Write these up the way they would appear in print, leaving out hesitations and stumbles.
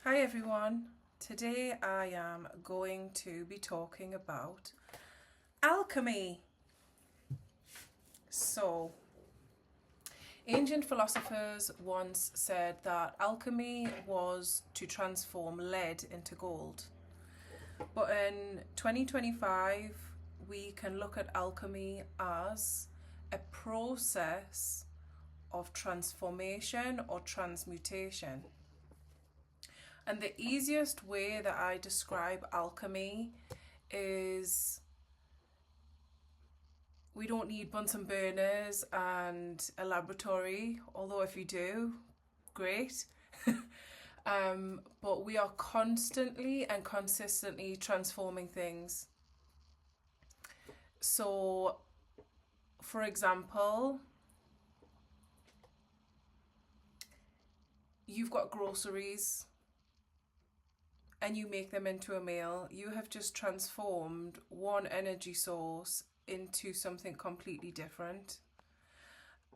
Hi everyone. Today I am going to be talking about alchemy. So, ancient philosophers once said that alchemy was to transform lead into gold. But in 2025, we can look at alchemy as a process of transformation or transmutation. And the easiest way that I describe alchemy is we don't need Bunsen burners and a laboratory, although if you do, great. But we are constantly and consistently transforming things. So, for example, you've got groceries and you make them into a meal. You have just transformed one energy source into something completely different.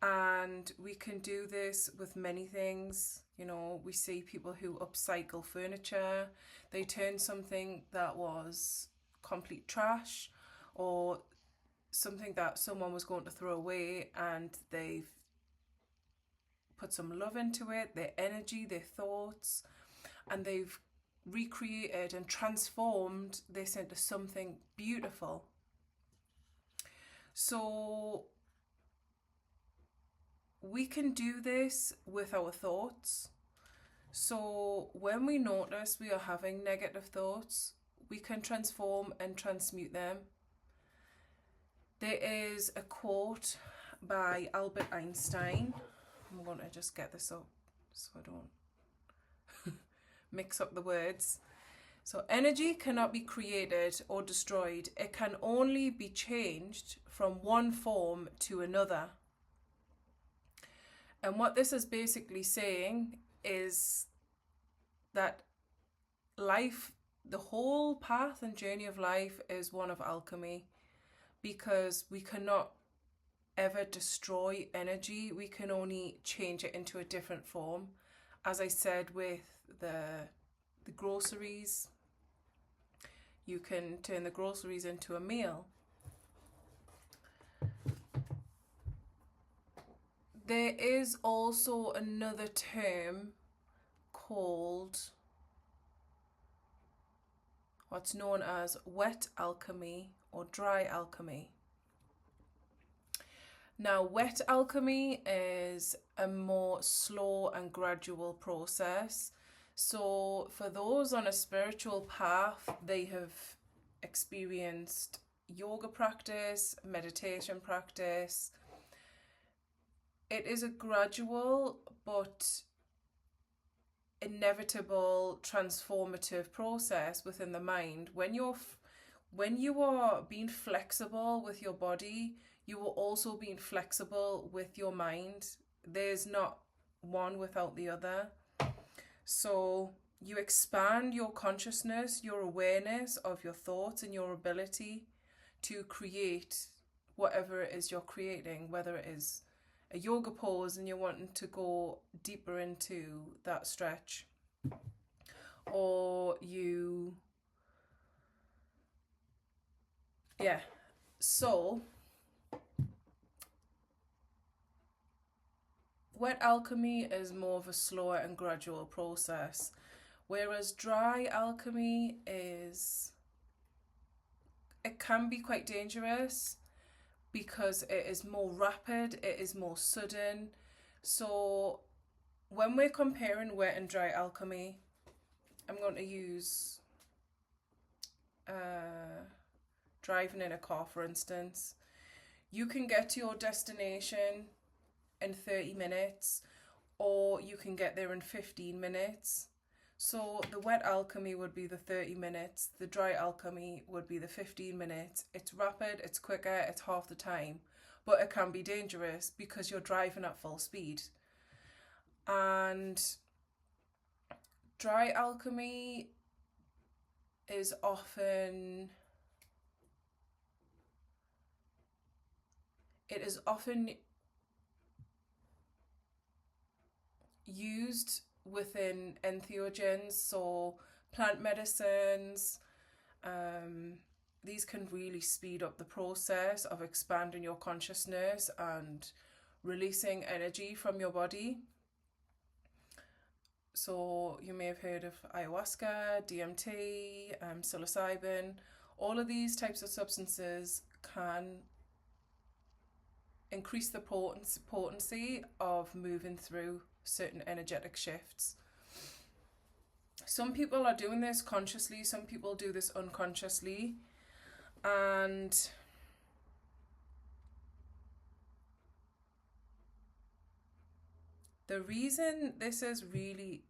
And we can do this with many things. You know, we see people who upcycle furniture. They turn something that was complete trash or something that someone was going to throw away, and they've put some love into it, their energy, their thoughts, and they've recreated and transformed this into something beautiful. So we can do this with our thoughts. So when we notice we are having negative thoughts, we can transform and transmute them. There is a quote by Albert Einstein. I'm going to just get this up so I don't mix up the words. So energy cannot be created or destroyed. It can only be changed from one form to another. And what this is basically saying is that life, the whole path and journey of life, is one of alchemy, because we cannot ever destroy energy. We can only change it into a different form. As I said with the groceries, you can turn the groceries into a meal. There is also another term called what's known as wet alchemy or dry alchemy. Now, wet alchemy is a more slow and gradual process. So, for those on a spiritual path, they have experienced yoga practice, meditation practice. It is a gradual but inevitable transformative process within the mind. When you are being flexible with your body, you are also being flexible with your mind. There's not one without the other. So you expand your consciousness, your awareness of your thoughts, and your ability to create whatever it is you're creating, whether it is a yoga pose and you're wanting to go deeper into that stretch, or so wet alchemy is more of a slower and gradual process, whereas dry alchemy it can be quite dangerous because it is more rapid, it is more sudden. So when we're comparing wet and dry alchemy, I'm going to use driving in a car, for instance. You can get to your destination in 30 minutes, or you can get there in 15 minutes. So the wet alchemy would be the 30 minutes, the dry alchemy would be the 15 minutes. It's rapid, it's quicker, it's half the time, but it can be dangerous because you're driving at full speed. And dry alchemy is often used within entheogens, so plant medicines. These can really speed up the process of expanding your consciousness and releasing energy from your body. So you may have heard of ayahuasca, DMT, psilocybin. All of these types of substances can increase the potency of moving through certain energetic shifts. Some people are doing this consciously, some people do this unconsciously, and the reason this is really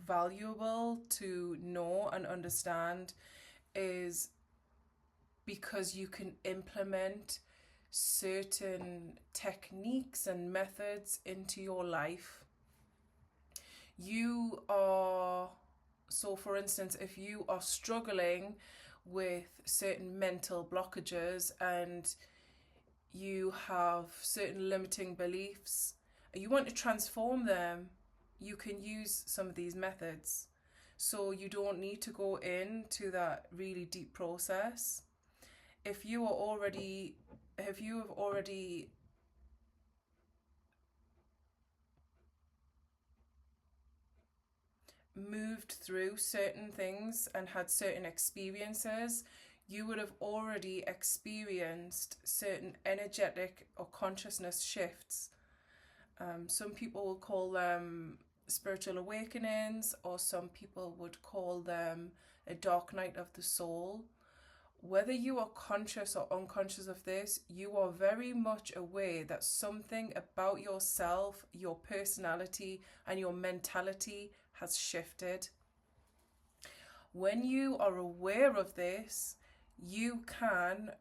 valuable to know and understand is because you can implement certain techniques and methods into your life. So for instance, if you are struggling with certain mental blockages and you have certain limiting beliefs, you want to transform them, you can use some of these methods. So you don't need to go into that really deep process. If you have already moved through certain things and had certain experiences, you would have already experienced certain energetic or consciousness shifts. Some people will call them spiritual awakenings, or some people would call them a dark night of the soul. Whether you are conscious or unconscious of this, you are very much aware that something about yourself, your personality, and your mentality has shifted. When you are aware of this, you can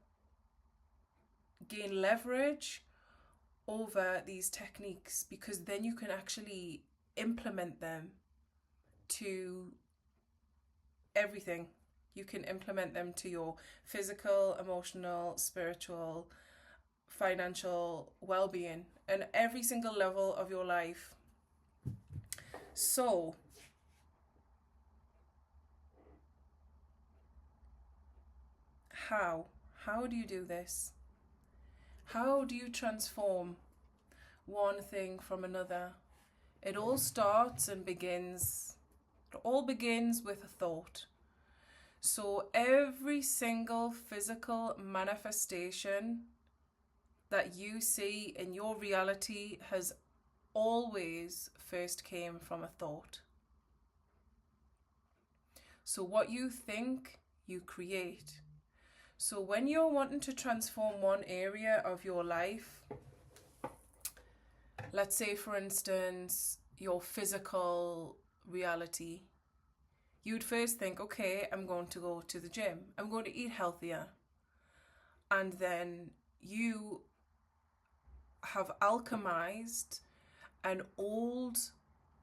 gain leverage over these techniques, because then you can actually implement them to everything. You can implement them to your physical, emotional, spiritual, financial well-being, and every single level of your life. So, how do you do this? How do you transform one thing from another? It all begins with a thought. So every single physical manifestation that you see in your reality has always first came from a thought. So what you think, you create. So when you're wanting to transform one area of your life, let's say for instance, your physical reality, you'd first think, okay, I'm going to go to the gym. I'm going to eat healthier. And then you have alchemized an old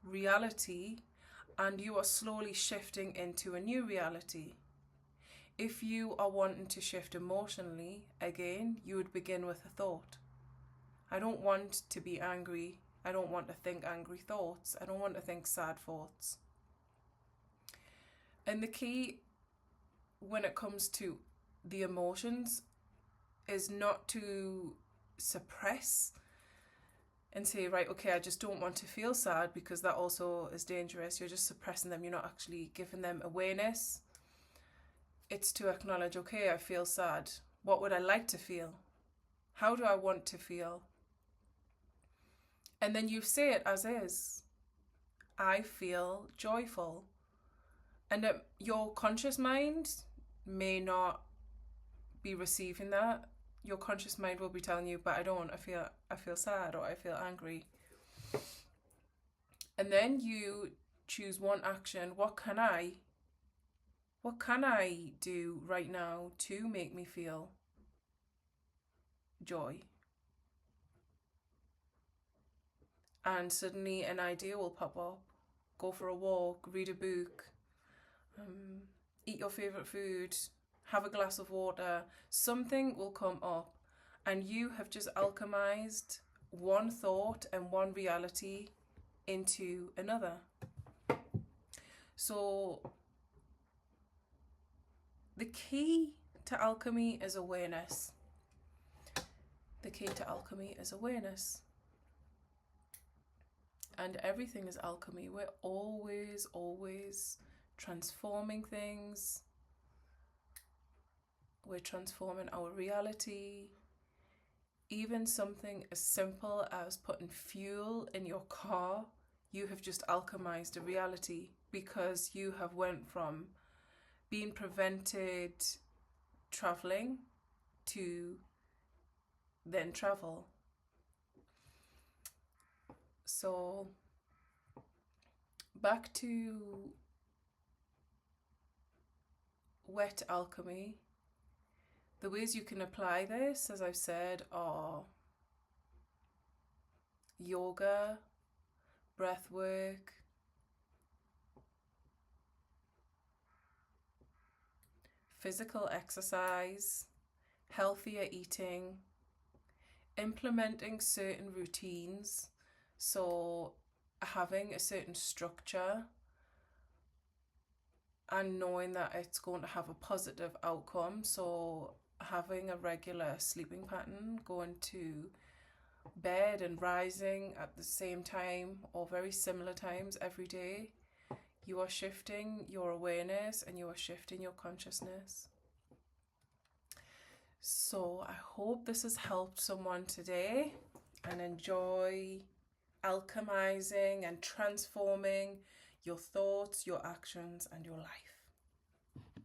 reality and you are slowly shifting into a new reality. If you are wanting to shift emotionally, again, you would begin with a thought. I don't want to be angry. I don't want to think angry thoughts. I don't want to think sad thoughts. And the key when it comes to the emotions is not to suppress and say, right, okay, I just don't want to feel sad, because that also is dangerous. You're just suppressing them. You're not actually giving them awareness. It's to acknowledge, okay, I feel sad. What would I like to feel? How do I want to feel? And then you say it as is. I feel joyful. And your conscious mind may not be receiving that. Your conscious mind will be telling you, but I don't, I feel sad, or I feel angry. And then you choose one action. What can I do right now to make me feel joy? And suddenly an idea will pop up. Go for a walk, read a book, eat your favourite food, have a glass of water. Something will come up, and you have just alchemized one thought and one reality into another. So the key to alchemy is awareness. The key to alchemy is awareness. And everything is alchemy. We're always transforming things. We're transforming our reality. Even something as simple as putting fuel in your car, you have just alchemized a reality, because you have went from being prevented traveling to then travel. So back to wet alchemy. The ways you can apply this, as I've said, are yoga, breath work, physical exercise, healthier eating, implementing certain routines, so having a certain structure and knowing that it's going to have a positive outcome. So having a regular sleeping pattern, going to bed and rising at the same time or very similar times every day, you are shifting your awareness and you are shifting your consciousness. So I hope this has helped someone today, and enjoy alchemizing and transforming your thoughts, your actions, and your life.